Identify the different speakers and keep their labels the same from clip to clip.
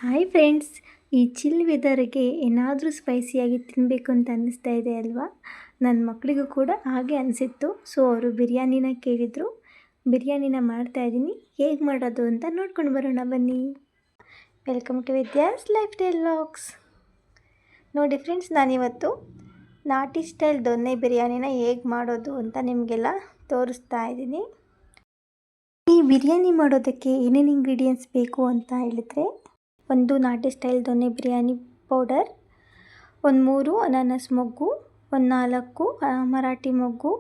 Speaker 1: Hi friends, ಈ chill ವೆದರ್ಗೆ ಏನಾದರೂ ಸ್ಪೈಸಿಯಾಗಿ ತಿನ್ನಬೇಕು ಅಂತ ಅನ್ನಿಸ್ತಾ ಇದೆ ಅಲ್ವಾ. ನನ್ನ ಮಕ್ಕಳಿಗೂ ಕೂಡ ಹಾಗೆ ಅನಿಸಿತ್ತು. ಸೊ ಅವರು ಬಿರಿಯಾನಿನ ಕೇಳಿದರು. ಬಿರಿಯಾನಿನ ಮಾಡ್ತಾಯಿದ್ದೀನಿ. ಹೇಗೆ ಮಾಡೋದು ಅಂತ ನೋಡ್ಕೊಂಡು ಬರೋಣ ಬನ್ನಿ. Welcome to Vidya's lifestyle vlogs. ನೋಡಿ ಫ್ರೆಂಡ್ಸ್, ನಾನಿವತ್ತು ನಾಟಿ ಸ್ಟೈಲ್ ದೊನ್ನೆ ಬಿರಿಯಾನಿನ ಹೇಗೆ ಮಾಡೋದು ಅಂತ ನಿಮಗೆಲ್ಲ ತೋರಿಸ್ತಾ ಇದ್ದೀನಿ. ಈ ಬಿರಿಯಾನಿ ಮಾಡೋದಕ್ಕೆ ಏನೇನು ಇಂಗ್ರೀಡಿಯೆಂಟ್ಸ್ ಬೇಕು ಅಂತ ಹೇಳಿದ್ರೆ, ಒಂದು ನಾಟಿ ಸ್ಟೈಲ್ ದೊನ್ನೆ ಬಿರಿಯಾನಿ ಪೌಡರ್, ಒಂದು 3 ಅನಾನಸ್ ಮೊಗ್ಗು, ಒಂದು 4 ಮರಾಠಿ ಮೊಗ್ಗು,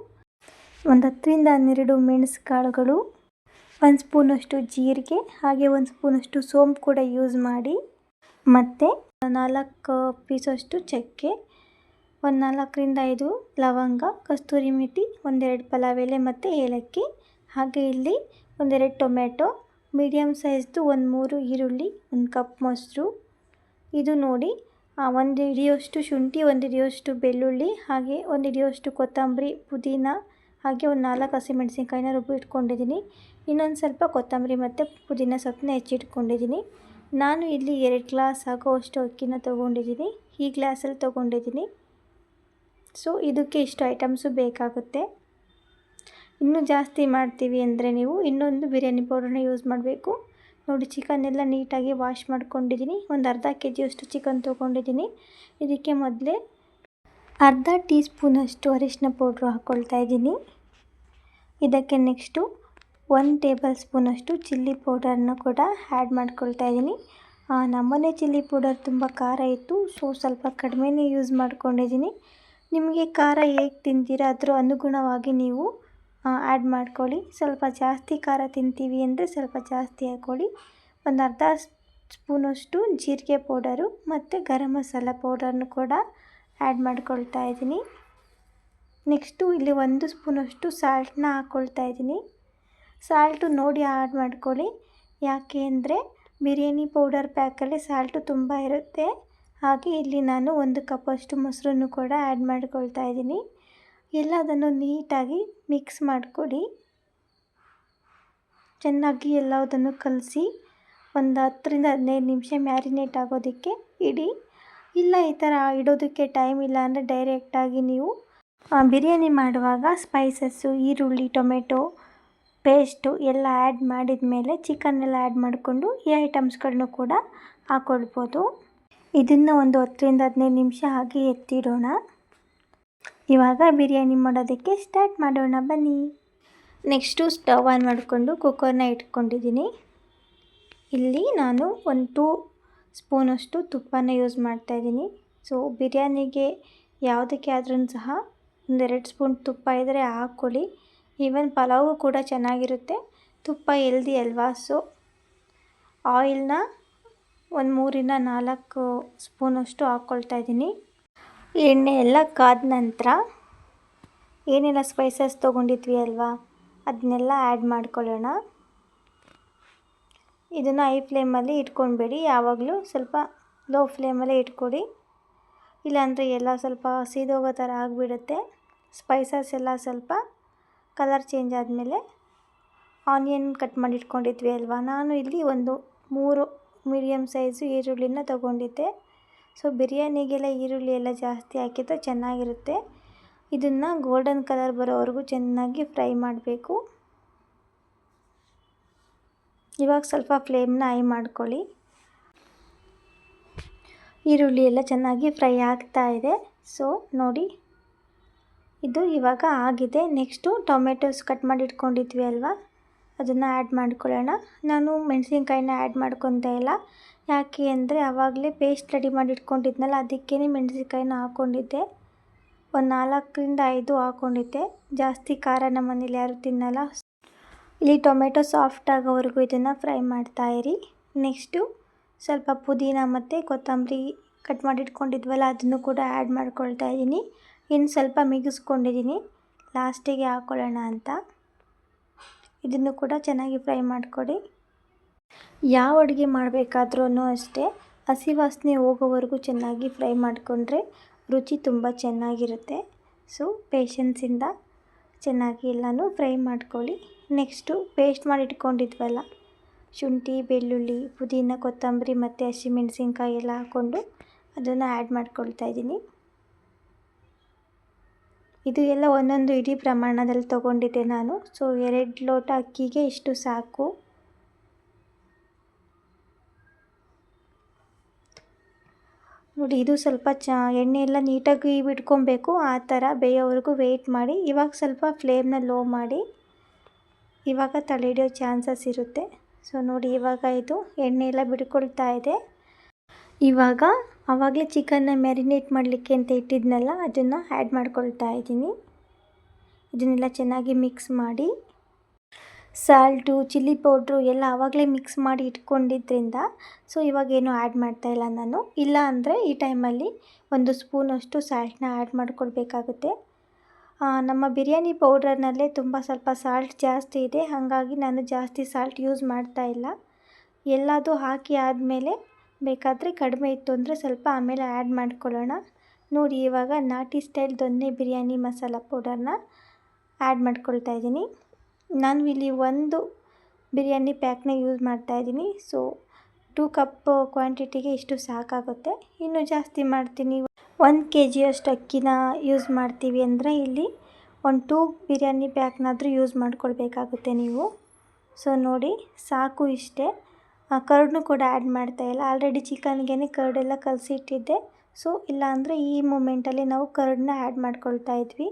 Speaker 1: ಒಂದು 10ರಿಂದ 12 ಮೆಣಸು ಕಾಳುಗಳು, 1 ಸ್ಪೂನಷ್ಟು ಜೀರಿಗೆ, ಹಾಗೆ 1 ಸ್ಪೂನಷ್ಟು ಸೋಂಪು ಕೂಡ ಯೂಸ್ ಮಾಡಿ, ಮತ್ತು 4 ಪೀಸಷ್ಟು ಚಕ್ಕೆ, ಒಂದು 4ರಿಂದ 5 ಲವಂಗ, ಕಸ್ತೂರಿ ಮೆಥಿ, 1-2 ಪಲಾವ್ ಎಲೆ ಮತ್ತು ಏಲಕ್ಕಿ, ಹಾಗೆ ಇಲ್ಲಿ 1-2 ಟೊಮೆಟೊ, ಮೀಡಿಯಮ್ ಸೈಜ್ದು 1-3 ಈರುಳ್ಳಿ, 1 ಕಪ್ ಮೊಸರು. ಇದು ನೋಡಿ 1 ಹಿಡಿಯೋಷ್ಟು ಶುಂಠಿ, 1 ಹಿಡಿಯೋಷ್ಟು ಬೆಳ್ಳುಳ್ಳಿ, ಹಾಗೆ 1 ಹಿಡಿಯೋಷ್ಟು ಕೊತ್ತಂಬರಿ, ಪುದೀನ, ಹಾಗೆ ಒಂದು 4 ಹಸಿಮೆಣಸಿನ್ಕಾಯಿನ ರುಬ್ಬಿಟ್ಕೊಂಡಿದ್ದೀನಿ. ಇನ್ನೊಂದು ಸ್ವಲ್ಪ ಕೊತ್ತಂಬರಿ ಮತ್ತು ಪುದೀನ ಸೊಪ್ಪನ್ನ ಹೆಚ್ಚಿಟ್ಕೊಂಡಿದ್ದೀನಿ. ನಾನು ಇಲ್ಲಿ 2 ಗ್ಲಾಸ್ ಆಗೋವಷ್ಟು ಅಕ್ಕಿನ ತೊಗೊಂಡಿದ್ದೀನಿ. ಈ ಗ್ಲಾಸಲ್ಲಿ ತೊಗೊಂಡಿದ್ದೀನಿ. ಸೊ ಇದಕ್ಕೆ ಇಷ್ಟು ಐಟಮ್ಸು ಬೇಕಾಗುತ್ತೆ. ಇನ್ನೂ ಜಾಸ್ತಿ ಮಾಡ್ತೀವಿ ಅಂದರೆ ನೀವು ಇನ್ನೊಂದು ಬಿರಿಯಾನಿ ಪೌಡರ್ನ ಯೂಸ್ ಮಾಡಬೇಕು. ನೋಡಿ, ಚಿಕನ್ ಎಲ್ಲ ನೀಟಾಗಿ ವಾಶ್ ಮಾಡ್ಕೊಂಡಿದ್ದೀನಿ. ಒಂದು ಅರ್ಧ ಕೆಜಿಯಷ್ಟು ಚಿಕನ್ ತೊಗೊಂಡಿದ್ದೀನಿ. ಇದಕ್ಕೆ ಮೊದಲೇ ಅರ್ಧ ಟೀ ಸ್ಪೂನಷ್ಟು ಅರಿಶಿನ ಪೌಡ್ರು ಹಾಕ್ಕೊಳ್ತಾ ಇದ್ದೀನಿ. ಇದಕ್ಕೆ ನೆಕ್ಸ್ಟು 1 ಟೇಬಲ್ ಸ್ಪೂನಷ್ಟು ಚಿಲ್ಲಿ ಪೌಡರ್ನ ಕೂಡ ಆ್ಯಡ್ ಮಾಡ್ಕೊಳ್ತಾ ಇದ್ದೀನಿ. ನಮ್ಮನೆ ಚಿಲ್ಲಿ ಪೌಡರ್ ತುಂಬ ಖಾರ ಇತ್ತು, ಸೊ ಸ್ವಲ್ಪ ಕಡಿಮೆನೇ ಯೂಸ್ ಮಾಡ್ಕೊಂಡಿದ್ದೀನಿ. ನಿಮಗೆ ಖಾರ ಹೇಗೆ ತಿಂತೀರಾ ಅದರ ಅನುಗುಣವಾಗಿ ನೀವು ಆ್ಯಡ್ ಮಾಡ್ಕೊಳ್ಳಿ. ಸ್ವಲ್ಪ ಜಾಸ್ತಿ ಖಾರ ತಿಂತೀವಿ ಅಂದರೆ ಸ್ವಲ್ಪ ಜಾಸ್ತಿ ಹಾಕ್ಕೊಳ್ಳಿ. ಒಂದು ಅರ್ಧ ಸ್ಪೂನಷ್ಟು ಜೀರಿಗೆ ಪೌಡರು ಮತ್ತು ಗರಂ ಮಸಾಲ ಪೌಡರ್ನು ಕೂಡ ಆ್ಯಡ್ ಮಾಡ್ಕೊಳ್ತಾ ಇದ್ದೀನಿ. ನೆಕ್ಸ್ಟು ಇಲ್ಲಿ 1 ಸ್ಪೂನಷ್ಟು ಸಾಲ್ಟನ್ನ ಹಾಕ್ಕೊಳ್ತಾ ಇದ್ದೀನಿ. ಸಾಲ್ಟು ನೋಡಿ ಆ್ಯಡ್ ಮಾಡ್ಕೊಳ್ಳಿ. ಯಾಕೆ ಅಂದರೆ ಬಿರಿಯಾನಿ ಪೌಡರ್ ಪ್ಯಾಕಲ್ಲಿ ಸಾಲ್ಟು ತುಂಬ ಇರುತ್ತೆ. ಹಾಗೆ ಇಲ್ಲಿ ನಾನು 1 ಕಪ್ಪಷ್ಟು ಮೊಸರನ್ನು ಕೂಡ ಆ್ಯಡ್ ಮಾಡ್ಕೊಳ್ತಾ ಇದ್ದೀನಿ. ಎಲ್ಲದನ್ನು ನೀಟಾಗಿ ಮಿಕ್ಸ್ ಮಾಡಿಕೊಡಿ. ಚೆನ್ನಾಗಿ ಎಲ್ಲದನ್ನು ಕಲಸಿ ಒಂದು 10ರಿಂದ 15 ನಿಮಿಷ ಮ್ಯಾರಿನೇಟ್ ಆಗೋದಕ್ಕೆ ಇಡಿ. ಇಲ್ಲ ಈ ಥರ ಇಡೋದಕ್ಕೆ ಟೈಮ್ ಇಲ್ಲ ಅಂದರೆ ಡೈರೆಕ್ಟಾಗಿ ನೀವು ಬಿರಿಯಾನಿ ಮಾಡುವಾಗ ಸ್ಪೈಸಸ್ಸು, ಈರುಳ್ಳಿ, ಟೊಮೆಟೊ ಪೇಸ್ಟು ಎಲ್ಲ ಆ್ಯಡ್ ಮಾಡಿದ ಮೇಲೆ ಚಿಕನ್ನೆಲ್ಲ ಆ್ಯಡ್ ಮಾಡಿಕೊಂಡು ಈ ಐಟಮ್ಸ್ಗಳನ್ನು ಕೂಡ ಹಾಕ್ಕೊಳ್ಬೋದು. ಇದನ್ನು ಒಂದು 10ರಿಂದ 15 ನಿಮಿಷ ಹಾಗೆ ಎತ್ತಿಡೋಣ. ಇವಾಗ ಬಿರಿಯಾನಿ ಮಾಡೋದಕ್ಕೆ ಸ್ಟಾರ್ಟ್ ಮಾಡೋಣ ಬನ್ನಿ. ನೆಕ್ಸ್ಟು ಸ್ಟವ್ ಆನ್ ಮಾಡಿಕೊಂಡು ಕುಕ್ಕರ್ನ ಇಟ್ಕೊಂಡಿದ್ದೀನಿ. ಇಲ್ಲಿ ನಾನು ಒಂದು 2 ಸ್ಪೂನಷ್ಟು ತುಪ್ಪನ ಯೂಸ್ ಮಾಡ್ತಾಯಿದ್ದೀನಿ. ಸೊ ಬಿರಿಯಾನಿಗೆ ಯಾವುದಕ್ಕೆ ಆದ್ರೂ ಸಹ 1-2 ಸ್ಪೂನ್ ತುಪ್ಪ ಇದ್ದರೆ ಹಾಕ್ಕೊಳ್ಳಿ. ಈವನ್ ಪಲಾವು ಕೂಡ ಚೆನ್ನಾಗಿರುತ್ತೆ. ತುಪ್ಪ ಹೆಲ್ದಿ ಅಲ್ವಾ. ಸೊ ಆಯಿಲ್ನ ಒಂದು 3ರಿಂದ 4 ಸ್ಪೂನಷ್ಟು ಹಾಕ್ಕೊಳ್ತಾ ಇದ್ದೀನಿ. ಎಣ್ಣೆ ಎಲ್ಲ ಕಾದ ನಂತರ ಏನೆಲ್ಲ ಸ್ಪೈಸಸ್ ತೊಗೊಂಡಿದ್ವಿ ಅಲ್ವಾ, ಅದನ್ನೆಲ್ಲ ಆ್ಯಡ್ ಮಾಡ್ಕೊಳ್ಳೋಣ. ಇದನ್ನು ಹೈ ಫ್ಲೇಮಲ್ಲಿ ಇಟ್ಕೊಳ್ಬೇಡಿ, ಯಾವಾಗಲೂ ಸ್ವಲ್ಪ ಲೋ ಫ್ಲೇಮಲ್ಲೇ ಇಟ್ಕೊಡಿ. ಇಲ್ಲಾಂದರೆ ಎಲ್ಲ ಸ್ವಲ್ಪ ಸೀದೋಗೋ ಥರ ಆಗಿಬಿಡುತ್ತೆ. ಸ್ಪೈಸಸ್ ಎಲ್ಲ ಸ್ವಲ್ಪ ಕಲರ್ ಚೇಂಜ್ ಆದಮೇಲೆ ಆನಿಯನ್ ಕಟ್ ಮಾಡಿ ಇಟ್ಕೊಂಡಿದ್ವಿ ಅಲ್ವಾ, ನಾನು ಇಲ್ಲಿ ಒಂದು 3 ಮೀಡಿಯಮ್ ಸೈಜು ಈರುಳ್ಳಿನ ತೊಗೊಂಡಿದ್ದೆ. ಸೊ ಬಿರಿಯಾನಿಗೆಲ್ಲ ಈರುಳ್ಳಿ ಎಲ್ಲ ಜಾಸ್ತಿ ಹಾಕಿದ್ರೆ ಚೆನ್ನಾಗಿರುತ್ತೆ. ಇದನ್ನು ಗೋಲ್ಡನ್ ಕಲರ್ ಬರೋವರೆಗೂ ಚೆನ್ನಾಗಿ ಫ್ರೈ ಮಾಡಬೇಕು. ಇವಾಗ ಸ್ವಲ್ಪ ಫ್ಲೇಮ್ನ ಹೈ ಮಾಡ್ಕೊಳ್ಳಿ. ಈರುಳ್ಳಿ ಎಲ್ಲ ಚೆನ್ನಾಗಿ ಫ್ರೈ ಆಗ್ತಾ ಇದೆ. ಸೊ ನೋಡಿ, ಇದು ಇವಾಗ ಆಗಿದೆ. ನೆಕ್ಸ್ಟು ಟೊಮೆಟೊಸ್ ಕಟ್ ಮಾಡಿ ಇಟ್ಕೊಂಡಿದ್ವಿ ಅಲ್ವಾ, ಅದನ್ನು ಆ್ಯಡ್ ಮಾಡ್ಕೊಳ್ಳೋಣ. ನಾನು ಮೆಣಸಿನ್ಕಾಯಿನ ಆ್ಯಡ್ ಮಾಡ್ಕೊತಾ ಇಲ್ಲ. ಯಾಕೆ ಅಂದರೆ ಆವಾಗಲೇ ಪೇಸ್ಟ್ ರೆಡಿ ಮಾಡಿ ಇಟ್ಕೊಂಡಿದ್ನಲ್ಲ, ಅದಕ್ಕೇ ಮೆಣಸಿನ್ಕಾಯಿನ ಹಾಕ್ಕೊಂಡಿದ್ದೆ. ಒಂದು 4ರಿಂದ 5 ಹಾಕ್ಕೊಂಡಿದ್ದೆ. ಜಾಸ್ತಿ ಖಾರ ನಮ್ಮ ಮನೇಲಿ ಯಾರು ತಿನ್ನಲ್ಲ. ಇಲ್ಲಿ ಟೊಮೆಟೊ ಸಾಫ್ಟ್ ಆಗೋವರೆಗೂ ಇದನ್ನು ಫ್ರೈ ಮಾಡ್ತಾಯಿರಿ. ನೆಕ್ಸ್ಟು ಸ್ವಲ್ಪ ಪುದೀನ ಮತ್ತು ಕೊತ್ತಂಬರಿ ಕಟ್ ಮಾಡಿ ಇಟ್ಕೊಂಡಿದ್ವಲ್ಲ, ಅದನ್ನು ಕೂಡ ಆ್ಯಡ್ ಮಾಡ್ಕೊಳ್ತಾ ಇದ್ದೀನಿ. ಇನ್ನು ಸ್ವಲ್ಪ ಮಿಗಿಸ್ಕೊಂಡಿದ್ದೀನಿ, ಲಾಸ್ಟಿಗೆ ಹಾಕ್ಕೊಳ್ಳೋಣ ಅಂತ. ಇದನ್ನು ಕೂಡ ಚೆನ್ನಾಗಿ ಫ್ರೈ ಮಾಡಿಕೊಡಿ. ಯಾವ ಅಡುಗೆ ಮಾಡಬೇಕಾದ್ರೂ ಅಷ್ಟೇ ಹಸಿ ವಾಸನೆ ಹೋಗೋವರೆಗೂ ಚೆನ್ನಾಗಿ ಫ್ರೈ ಮಾಡಿಕೊಂಡ್ರೆ ರುಚಿ ತುಂಬ ಚೆನ್ನಾಗಿರುತ್ತೆ. ಸೊ ಪೇಷನ್ಸಿಂದ ಚೆನ್ನಾಗಿ ಎಲ್ಲನೂ ಫ್ರೈ ಮಾಡ್ಕೊಳ್ಳಿ. ನೆಕ್ಸ್ಟು ಪೇಸ್ಟ್ ಮಾಡಿ ಇಟ್ಕೊಂಡಿದ್ವಲ್ಲ ಶುಂಠಿ, ಬೆಳ್ಳುಳ್ಳಿ, ಪುದೀನ, ಕೊತ್ತಂಬರಿ ಮತ್ತು ಹಸಿಮೆಣಸಿನ್ಕಾಯಿ ಎಲ್ಲ ಹಾಕ್ಕೊಂಡು ಅದನ್ನು ಆ್ಯಡ್ ಮಾಡ್ಕೊಳ್ತಾ ಇದ್ದೀನಿ. ಇದು ಎಲ್ಲ ಒಂದೊಂದು ಇಡೀ ಪ್ರಮಾಣದಲ್ಲಿ ತೊಗೊಂಡಿದ್ದೆ ನಾನು. ಸೊ 2 ಲೋಟ ಅಕ್ಕಿಗೆ ಇಷ್ಟು ಸಾಕು. ನೋಡಿ, ಇದು ಸ್ವಲ್ಪ ಎಣ್ಣೆ ಎಲ್ಲ ನೀಟಾಗಿ ಬಿಟ್ಕೊಬೇಕು. ಆ ಥರ ಬೇಯೋವರೆಗೂ ವೆಯ್ಟ್ ಮಾಡಿ. ಇವಾಗ ಸ್ವಲ್ಪ ಫ್ಲೇಮ್ನ ಲೋ ಮಾಡಿ, ಇವಾಗ ತಲೆ ಹಿಡಿಯೋ ಚಾನ್ಸಸ್ ಇರುತ್ತೆ. ಸೊ ನೋಡಿ, ಇವಾಗ ಇದು ಎಣ್ಣೆ ಎಲ್ಲ ಬಿಡ್ಕೊಳ್ತಾ ಇದೆ. ಇವಾಗ ಆವಾಗಲೇ ಚಿಕನ್ನ ಮ್ಯಾರಿನೇಟ್ ಮಾಡಲಿಕ್ಕೆ ಅಂತ ಇಟ್ಟಿದ್ನಲ್ಲ, ಅದನ್ನು ಆ್ಯಡ್ ಮಾಡ್ಕೊಳ್ತಾ ಇದ್ದೀನಿ. ಇದನ್ನೆಲ್ಲ ಚೆನ್ನಾಗಿ ಮಿಕ್ಸ್ ಮಾಡಿ, ಸಾಲ್ಟು, ಚಿಲ್ಲಿ ಪೌಡ್ರು ಎಲ್ಲ ಆವಾಗಲೇ ಮಿಕ್ಸ್ ಮಾಡಿ ಇಟ್ಕೊಂಡಿದ್ದರಿಂದ ಸೊ ಇವಾಗೇನು ಆ್ಯಡ್ ಮಾಡ್ತಾಯಿಲ್ಲ ನಾನು. ಇಲ್ಲ ಅಂದರೆ ಈ ಟೈಮಲ್ಲಿ 1 ಸ್ಪೂನಷ್ಟು ಸಾಲ್ಟನ್ನ ಆ್ಯಡ್ ಮಾಡ್ಕೊಳ್ಬೇಕಾಗುತ್ತೆ. ನಮ್ಮ ಬಿರಿಯಾನಿ ಪೌಡರ್ನಲ್ಲೇ ಸ್ವಲ್ಪ ಸಾಲ್ಟ್ ಜಾಸ್ತಿ ಇದೆ, ಹಾಗಾಗಿ ನಾನು ಜಾಸ್ತಿ ಸಾಲ್ಟ್ ಯೂಸ್ ಮಾಡ್ತಾಯಿಲ್ಲ. ಎಲ್ಲದೂ ಹಾಕಿ ಆದಮೇಲೆ ಬೇಕಾದರೆ ಕಡಿಮೆ ಇತ್ತು ಅಂದರೆ ಸ್ವಲ್ಪ ಆಮೇಲೆ ಆ್ಯಡ್ ಮಾಡ್ಕೊಳ್ಳೋಣ. ನೋಡಿ, ಇವಾಗ ನಾಟಿ ಸ್ಟೈಲ್ ದೊನ್ನೆ ಬಿರಿಯಾನಿ ಮಸಾಲ ಪೌಡರ್ನ ಆ್ಯಡ್ ಮಾಡ್ಕೊಳ್ತಾ ಇದ್ದೀನಿ. ನಾನು ಇಲ್ಲಿ 1 ಬಿರಿಯಾನಿ ಪ್ಯಾಕ್ನ ಯೂಸ್ ಮಾಡ್ತಾಯಿದ್ದೀನಿ. ಸೊ 2 ಕಪ್ ಕ್ವಾಂಟಿಟಿಗೆ ಇಷ್ಟು ಸಾಕಾಗುತ್ತೆ. ಇನ್ನೂ ಜಾಸ್ತಿ ಮಾಡ್ತೀನಿ, 1 kg ಅಷ್ಟು ಅಕ್ಕಿನ ಯೂಸ್ ಮಾಡ್ತೀವಿ ಅಂದರೆ ಇಲ್ಲಿ 2 ಬಿರಿಯಾನಿ ಪ್ಯಾಕ್ನಾದರೂ ಯೂಸ್ ಮಾಡ್ಕೊಳ್ಬೇಕಾಗುತ್ತೆ ನೀವು. ಸೊ ನೋಡಿ, ಸಾಕು ಇಷ್ಟೇ. ಕರ್ಡ್ನು ಕೂಡ ಆ್ಯಡ್ ಮಾಡ್ತಾಯಿಲ್ಲ. ಆಲ್ರೆಡಿ ಚಿಕನ್ಗೆ ಕರ್ಡೆಲ್ಲ ಕಲಸಿಟ್ಟಿದ್ದೆ. ಸೊ ಇಲ್ಲ ಅಂದರೆ ಈ ಮೂಮೆಂಟಲ್ಲಿ ನಾವು ಕರ್ಡನ್ನ ಆ್ಯಡ್ ಮಾಡ್ಕೊಳ್ತಾ ಇದ್ವಿ.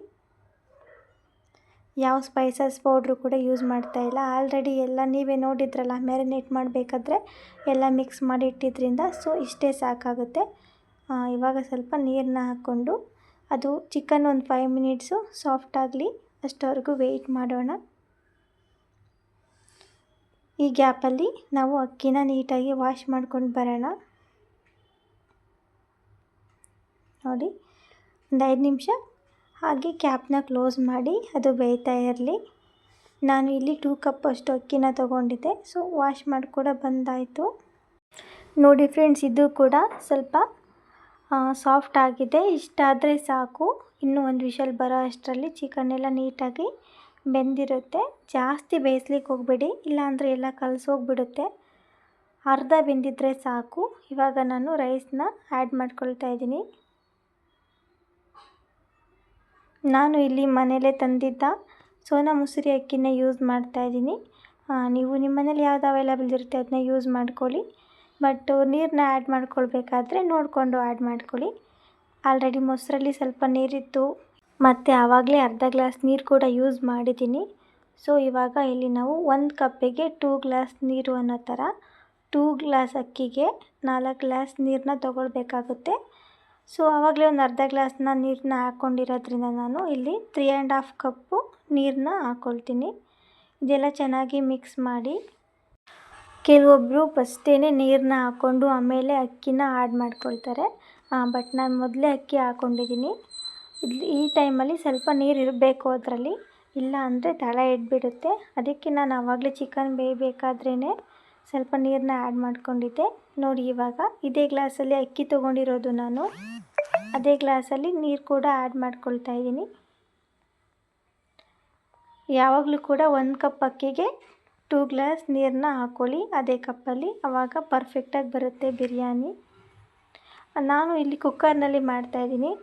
Speaker 1: ಯಾವ ಸ್ಪೈಸಸ್ ಪೌಡ್ರು ಕೂಡ ಯೂಸ್ ಮಾಡ್ತಾಯಿಲ್ಲ. ಆಲ್ರೆಡಿ ಎಲ್ಲ ನೀವೇ ನೋಡಿದ್ರಲ್ಲ, ಮ್ಯಾರಿನೇಟ್ ಮಾಡಬೇಕಾದ್ರೆ ಎಲ್ಲ ಮಿಕ್ಸ್ ಮಾಡಿ ಇಟ್ಟಿದ್ರಿಂದ ಸೊ ಇಷ್ಟೇ ಸಾಕಾಗುತ್ತೆ. ಇವಾಗ ಸ್ವಲ್ಪ ನೀರನ್ನ ಹಾಕ್ಕೊಂಡು ಅದು ಚಿಕನ್ ಒಂದು 5 ಮಿನಿಟ್ಸು ಸಾಫ್ಟ್ ಆಗಲಿ ಅಷ್ಟವರೆಗೂ ವೆಯ್ಟ್ ಮಾಡೋಣ. ಈ ಗ್ಯಾಪಲ್ಲಿ ನಾವು ಅಕ್ಕಿನ ನೀಟಾಗಿ ವಾಶ್ ಮಾಡ್ಕೊಂಡು ಬರೋಣ. ನೋಡಿ, ಒಂದು 5 ನಿಮಿಷ ಹಾಗೆ ಕ್ಯಾಪ್ನ ಕ್ಲೋಸ್ ಮಾಡಿ ಅದು ಬೇಯ್ತಾ ಇರಲಿ. ನಾನು ಇಲ್ಲಿ 2 ಕಪ್ ಅಷ್ಟು ಅಕ್ಕಿನ ತೊಗೊಂಡಿದ್ದೆ. ಸೊ ವಾಶ್ ಮಾಡಿ ಕೂಡ ಬಂದಾಯಿತು. ನೋಡಿ ಫ್ರೆಂಡ್ಸ್, ಇದು ಕೂಡ ಸ್ವಲ್ಪ ಸಾಫ್ಟ್ ಆಗಿದೆ. ಇಷ್ಟಾದರೆ ಸಾಕು. ಇನ್ನೂ 1 ವಿಷಲ್ ಬರೋ ಅಷ್ಟರಲ್ಲಿ ಚಿಕನ್ ಎಲ್ಲ ನೀಟಾಗಿ ಬೆಂದಿರುತ್ತೆ. ಜಾಸ್ತಿ ಬೇಯಿಸ್ಲಿಕ್ಕೆ ಹೋಗಬೇಡಿ, ಇಲ್ಲಾಂದರೆ ಎಲ್ಲ ಕಲಸೋಗ್ಬಿಡುತ್ತೆ. ಅರ್ಧ ಬೆಂದಿದ್ರೆ ಸಾಕು. ಇವಾಗ ನಾನು ರೈಸ್ನ ಆ್ಯಡ್ ಮಾಡ್ಕೊಳ್ತಾ ಇದ್ದೀನಿ. ನಾನು ಇಲ್ಲಿ ಮನೇಲೇ ತಂದಿದ್ದ ಸೋನಾ ಮಸೂರಿ ಅಕ್ಕಿನ ಯೂಸ್ ಮಾಡ್ತಾಯಿದ್ದೀನಿ. ನೀವು ನಿಮ್ಮ ಮನೇಲಿ ಯಾವ್ದು ಅವೈಲೇಬಲ್ ಇರುತ್ತೆ ಅದನ್ನ ಯೂಸ್ ಮಾಡ್ಕೊಳ್ಳಿ. ಬಟ್ ನೀರನ್ನ ಆ್ಯಡ್ ಮಾಡ್ಕೊಳ್ಬೇಕಾದ್ರೆ ನೋಡಿಕೊಂಡು ಆ್ಯಡ್ ಮಾಡ್ಕೊಳ್ಳಿ. ಆಲ್ರೆಡಿ ಮೊಸರಲ್ಲಿ ಸ್ವಲ್ಪ ನೀರಿತ್ತು, ಮತ್ತು ಆವಾಗಲೇ ಅರ್ಧ ಗ್ಲಾಸ್ ನೀರು ಕೂಡ ಯೂಸ್ ಮಾಡಿದ್ದೀನಿ. ಸೊ ಇವಾಗ ಇಲ್ಲಿ ನಾವು 1 ಕಪ್ಪಿಗೆ 2 ಗ್ಲಾಸ್ ನೀರು ಅನ್ನೋ ಥರ 2 ಗ್ಲಾಸ್ ಅಕ್ಕಿಗೆ 4 ಗ್ಲಾಸ್ ನೀರನ್ನ ತೊಗೊಳ್ಬೇಕಾಗುತ್ತೆ. ಸೊ ಆವಾಗಲೇ ಒಂದು ಅರ್ಧ ಗ್ಲಾಸ್ನ ನೀರನ್ನ ಹಾಕ್ಕೊಂಡಿರೋದ್ರಿಂದ ನಾನು ಇಲ್ಲಿ 3.5 ಕಪ್ಪು ನೀರನ್ನ ಹಾಕ್ಕೊಳ್ತೀನಿ. ಇದೆಲ್ಲ ಚೆನ್ನಾಗಿ ಮಿಕ್ಸ್ ಮಾಡಿ. ಕೆಲವೊಬ್ಬರು ಫಸ್ಟೇ ನೀರನ್ನ ಹಾಕ್ಕೊಂಡು ಆಮೇಲೆ ಅಕ್ಕಿನ ಆ್ಯಡ್ ಮಾಡ್ಕೊಳ್ತಾರೆ. ಬಟ್ ನಾನು ಮೊದಲೇ ಅಕ್ಕಿ ಹಾಕ್ಕೊಂಡಿದ್ದೀನಿ. ಈ ಟೈಮಲ್ಲಿ ಸ್ವಲ್ಪ ನೀರು ಇರಬೇಕು ಅದರಲ್ಲಿ, ಇಲ್ಲ ಅಂದರೆ ತಳ ಹಿಡ್ಬಿಡುತ್ತೆ. ಅದಕ್ಕೆ ನಾನು ಆವಾಗಲೇ ಚಿಕನ್ ಬೇಯಬೇಕಾದ್ರೇ ಸ್ವಲ್ಪ ನೀರನ್ನ ಆ್ಯಡ್ ಮಾಡ್ಕೊಂಡಿದ್ದೆ. ನೋಡಿ, ಇವಾಗ ಇದೇ ಗ್ಲಾಸಲ್ಲಿ ಅಕ್ಕಿ ತೊಗೊಂಡಿರೋದು ನಾನು, ಅದೇ ಗ್ಲಾಸಲ್ಲಿ ನೀರು ಕೂಡ ಆ್ಯಡ್ ಮಾಡ್ಕೊಳ್ತಾ ಇದ್ದೀನಿ. ಯಾವಾಗಲೂ ಕೂಡ 1 ಕಪ್ ಅಕ್ಕಿಗೆ 2 ಗ್ಲಾಸ್ ನೀರನ್ನ ಹಾಕ್ಕೊಳ್ಳಿ ಅದೇ ಕಪ್ಪಲ್ಲಿ, ಆವಾಗ ಪರ್ಫೆಕ್ಟಾಗಿ ಬರುತ್ತೆ ಬಿರಿಯಾನಿ. ನಾನು ಇಲ್ಲಿ ಕುಕ್ಕರ್ನಲ್ಲಿ ಮಾಡ್ತಾಯಿದ್ದೀನಿ.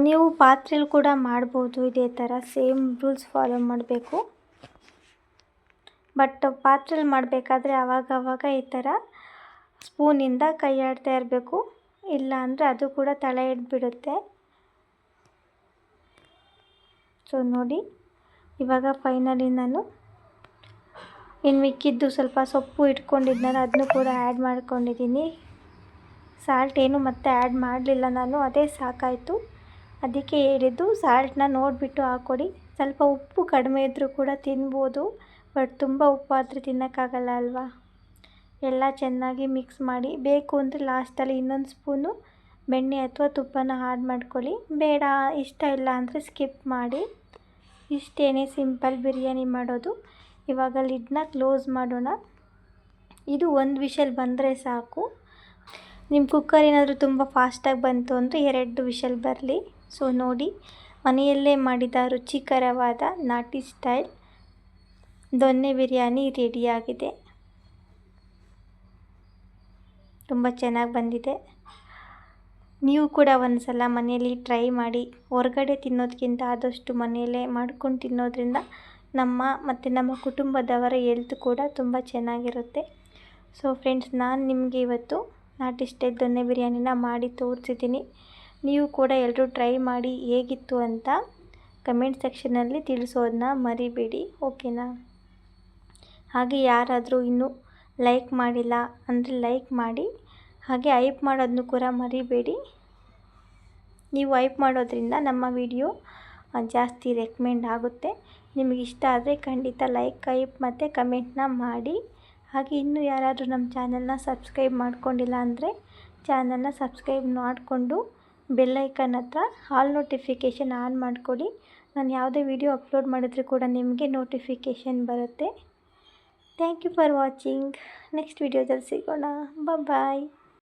Speaker 1: ನೀವು ಪಾತ್ರೆಯಲ್ಲಿ ಕೂಡ ಮಾಡ್ಬೋದು. ಇದೇ ಥರ ಸೇಮ್ ರೂಲ್ಸ್ ಫಾಲೋ ಮಾಡಬೇಕು. ಬಟ್ ಪಾತ್ರೆಯಲ್ಲಿ ಮಾಡಬೇಕಾದ್ರೆ ಆವಾಗ ಈ ಥರ ಸ್ಪೂನಿಂದ ಕೈ ಆಡ್ತಾ ಇರಬೇಕು, ಇಲ್ಲ ಅಂದರೆ ಅದು ಕೂಡ ತಳ ಹಿಡ್ಬಿಡುತ್ತೆ. ಸೊ ನೋಡಿ, ಇವಾಗ ಫೈನಲಿ ನಾನು ಇನ್ನು ಮಿಕ್ಕಿದ್ದು ಸ್ವಲ್ಪ ಸೊಪ್ಪು ಇಟ್ಕೊಂಡಿದ್ನಲ್ಲ ಅದನ್ನು ಕೂಡ ಆ್ಯಡ್ ಮಾಡ್ಕೊಂಡಿದ್ದೀನಿ. ಸಾಲ್ಟ್ ಏನು ಮತ್ತೆ ಆ್ಯಡ್ ಮಾಡಲಿಲ್ಲ ನಾನು, ಅದೇ ಸಾಕಾಯಿತು. ಅದಕ್ಕೆ ಹೇಳಿದ್ದು ಸಾಲ್ಟನ್ನ ನೋಡಿಬಿಟ್ಟು ಹಾಕ್ಕೊಡಿ. ಸ್ವಲ್ಪ ಉಪ್ಪು ಕಡಿಮೆ ಇದ್ದರೂ ಕೂಡ ತಿನ್ಬೋದು, ಬಟ್ ತುಂಬ ಉಪ್ಪಾದರೆ ತಿನ್ನೋಕ್ಕಾಗಲ್ಲ ಅಲ್ವಾ. ಎಲ್ಲ ಚೆನ್ನಾಗಿ ಮಿಕ್ಸ್ ಮಾಡಿ, ಬೇಕು ಅಂದರೆ ಲಾಸ್ಟಲ್ಲಿ ಇನ್ನೊಂದು ಸ್ಪೂನು ಬೆಣ್ಣೆ ಅಥವಾ ತುಪ್ಪನ ಆ್ಯಡ್ ಮಾಡ್ಕೊಳ್ಳಿ. ಬೇಡ, ಇಷ್ಟ ಇಲ್ಲ ಅಂದರೆ ಸ್ಕಿಪ್ ಮಾಡಿ. ಇಷ್ಟೇನೆ ಸಿಂಪಲ್ ಬಿರಿಯಾನಿ ಮಾಡೋದು. ಇವಾಗ ಲಿಡ್ನ ಕ್ಲೋಸ್ ಮಾಡೋಣ. ಇದು 1 ವಿಷಲ್ ಬಂದರೆ ಸಾಕು. ನಿಮ್ಮ ಕುಕ್ಕರ್ ಏನಾದರೂ ತುಂಬ ಫಾಸ್ಟಾಗಿ ಬಂತು ಅಂದರೆ 2 ವಿಷಲ್ ಬರಲಿ. ಸೊ ನೋಡಿ, ಮನೆಯಲ್ಲೇ ಮಾಡಿದ ರುಚಿಕರವಾದ ನಾಟಿ ಸ್ಟೈಲ್ ದೊನ್ನೆ ಬಿರಿಯಾನಿ ರೆಡಿಯಾಗಿದೆ. ತುಂಬ ಚೆನ್ನಾಗಿ ಬಂದಿದೆ. ನೀವು ಕೂಡ ಒಂದು ಸಲ ಮನೆಯಲ್ಲಿ ಟ್ರೈ ಮಾಡಿ. ಹೊರಗಡೆ ತಿನ್ನೋದಕ್ಕಿಂತ ಆದಷ್ಟು ಮನೆಯಲ್ಲೇ ಮಾಡ್ಕೊಂಡು ತಿನ್ನೋದ್ರಿಂದ ನಮ್ಮ ಕುಟುಂಬದವರ ಹೆಲ್ತ್ ಕೂಡ ತುಂಬ ಚೆನ್ನಾಗಿರುತ್ತೆ. ಸೊ ಫ್ರೆಂಡ್ಸ್, ನಾನು ನಿಮಗೆ ಇವತ್ತು ನಾಟಿ ಸ್ಟೈಲ್ ದೊನ್ನೆ ಬಿರಿಯಾನಿನ ಮಾಡಿ ತೋರಿಸಿದ್ದೀನಿ. ನೀವು ಕೂಡ ಎಲ್ಲರೂ ಟ್ರೈ ಮಾಡಿ ಹೇಗಿತ್ತು ಅಂತ ಕಮೆಂಟ್ ಸೆಕ್ಷನಲ್ಲಿ ತಿಳಿಸೋದನ್ನ ಮರಿಬೇಡಿ, ಓಕೆನಾ? ಹಾಗೆ ಯಾರಾದರೂ ಇನ್ನೂ ಲೈಕ್ ಮಾಡಿಲ್ಲ ಅಂದರೆ ಲೈಕ್ ಮಾಡಿ. ಹಾಗೆ ಹೈಪ್ ಮಾಡೋದನ್ನು ಕೂಡ ಮರಿಬೇಡಿ. ನೀವು ಹೈಪ್ ಮಾಡೋದ್ರಿಂದ ನಮ್ಮ ವಿಡಿಯೋ ಜಾಸ್ತಿ ರೆಕಮೆಂಡ್ ಆಗುತ್ತೆ. ನಿಮಗೆ ಇಷ್ಟ ಆದರೆ ಖಂಡಿತ ಲೈಕ್, ಹೈಪ್ ಮತ್ತು ಕಮೆಂಟ್ನ ಮಾಡಿ. ಹಾಗೆ ಇನ್ನೂ ಯಾರಾದರೂ ನಮ್ಮ ಚಾನಲ್ನ ಸಬ್ಸ್ಕ್ರೈಬ್ ಮಾಡ್ಕೊಂಡಿಲ್ಲ ಅಂದರೆ ಚಾನಲ್ನ ಸಬ್ಸ್ಕ್ರೈಬ್ ಮಾಡಿಕೊಂಡು ಬೆಲ್ಲೈಕನ್ ಹತ್ರ ಆಲ್ ನೋಟಿಫಿಕೇಷನ್ ಆನ್ ಮಾಡಿಕೊಡಿ. ನಾನು ಯಾವುದೇ ವಿಡಿಯೋ ಅಪ್ಲೋಡ್ ಮಾಡಿದರೂ ಕೂಡ ನಿಮಗೆ ನೋಟಿಫಿಕೇಷನ್ ಬರುತ್ತೆ. Thank you for watching. Next ವಿಡಿಯೋದಲ್ಲಿ ಸಿಗೋಣ. ಬಾಯ್.